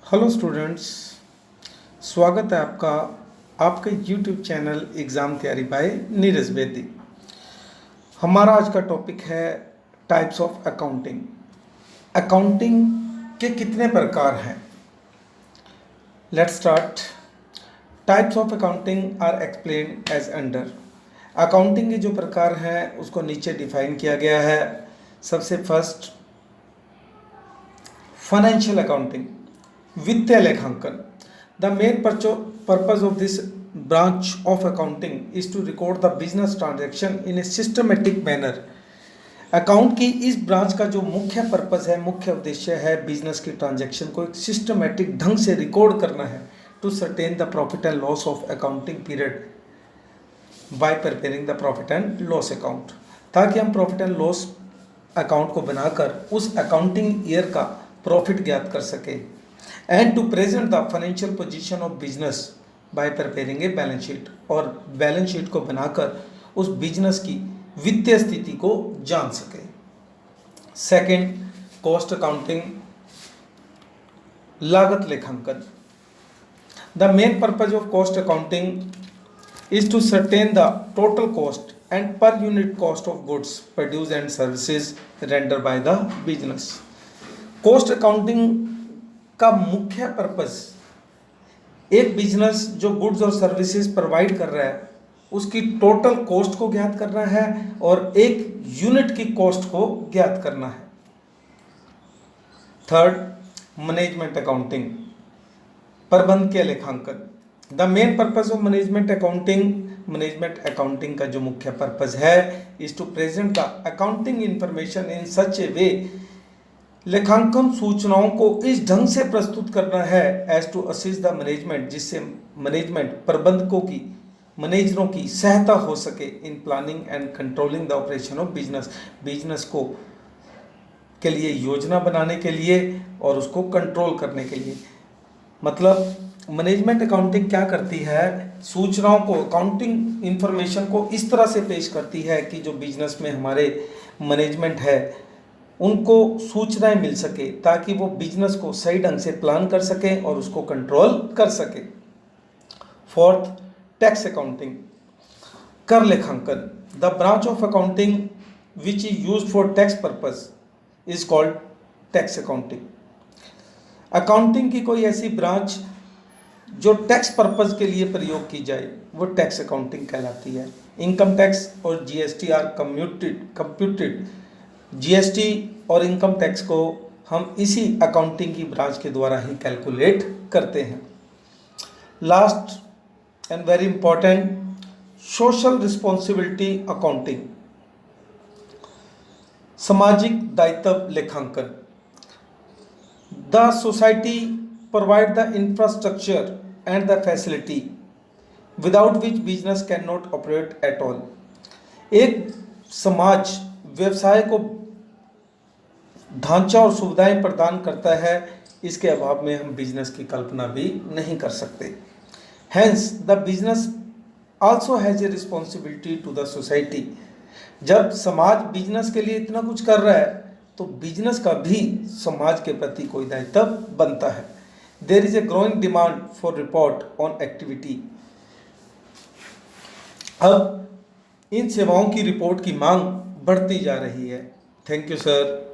Hello students, स्वागत है आपका आपके यूट्यूब चैनल एग्ज़ाम तैयारी बाय नीरज बेदी। हमारा आज का टॉपिक है टाइप्स ऑफ अकाउंटिंग। अकाउंटिंग के कितने प्रकार हैं? Let's start. Types of accounting are explained as under. Accounting के जो प्रकार हैं उसको नीचे डिफाइन किया गया है। सबसे फर्स्ट, फाइनेंशियल अकाउंटिंग, वित्तीय लेखांकन। The main purpose of this branch of accounting is to record the business transaction in a systematic manner. Account की इस ब्रांच का जो मुख्य पर्पस है, मुख्य उद्देश्य है, बिजनेस की ट्रांजैक्शन को एक सिस्टमेटिक ढंग से रिकॉर्ड करना है to ascertain the profit and loss of accounting period by preparing the profit and loss account, ताकि हम प्रॉफिट एंड लॉस अकाउंट को बनाकर उस अकाउंटिंग ईयर का प्रॉफिट ज्ञात कर सके and to present the financial position of business by preparing a balance sheet, और बैलेंस शीट को बनाकर उस बिजनेस की वित्तीय स्थिति को जान सके। सेकंड, कॉस्ट अकाउंटिंग, लागत लेखांकन। The main purpose of cost accounting is to ascertain the total cost and per unit cost of goods produce and services render by the business. Cost accounting का मुख्य पर्पस एक business जो goods और services provide कर रहा है उसकी total cost को ज्ञात करना है और एक यूनिट की कॉस्ट को ज्ञात करना है। थर्ड, मैनेजमेंट अकाउंटिंग, प्रबंधकीय लेखांकन। The main purpose of management accounting का जो मुख्य पर्पस है is to present the accounting information in such a way, लेखांकन सूचनाओं को इस ढंग से प्रस्तुत करना है as to assist the management, जिससे मैनेजमेंट प्रबंधकों की मैनेजरों की सहायता हो सके in planning and controlling the operation of business को के लिए योजना बनाने के लिए और उसको कंट्रोल करने के लिए। मतलब मैनेजमेंट अकाउंटिंग क्या करती है, सूचनाओं को, अकाउंटिंग इंफॉर्मेशन को इस तरह से पेश करती है कि जो बिजनेस में हमारे मैनेजमेंट है उनको सूचनाएं मिल सके ताकि वो बिजनेस को सही ढंग से प्लान कर सके और उसको कंट्रोल कर सके। फोर्थ, टैक्स अकाउंटिंग, कर लेखांकन। The branch of accounting which is used for tax purpose is called tax accounting. Accounting की कोई ऐसी ब्रांच जो टैक्स पर्पस के लिए प्रयोग की जाए वो टैक्स अकाउंटिंग कहलाती है। इनकम टैक्स और जीएसटी आर कंप्यूटेड। जीएसटी और इनकम टैक्स को हम इसी अकाउंटिंग की ब्रांच के द्वारा ही कैलकुलेट करते हैं। Last and very important, social responsibility accounting, सामाजिक दायित्व लेखांकन। The society provide the infrastructure and the facility without which business can not operate at all. एक समाज व्यवसाय को ढांचा और सुविधाएं प्रदान करता है, इसके अभाव में हम बिजनेस की कल्पना भी नहीं कर सकते। Hence the business also has a responsibility to the society. जब समाज बिजनेस के लिए इतना कुछ कर रहा है तो बिजनेस का भी समाज के प्रति कोई दायित्व बनता है। There is a growing demand for report on activity. अब इन सेवाओं की रिपोर्ट की मांग बढ़ती जा रही है। Thank you sir.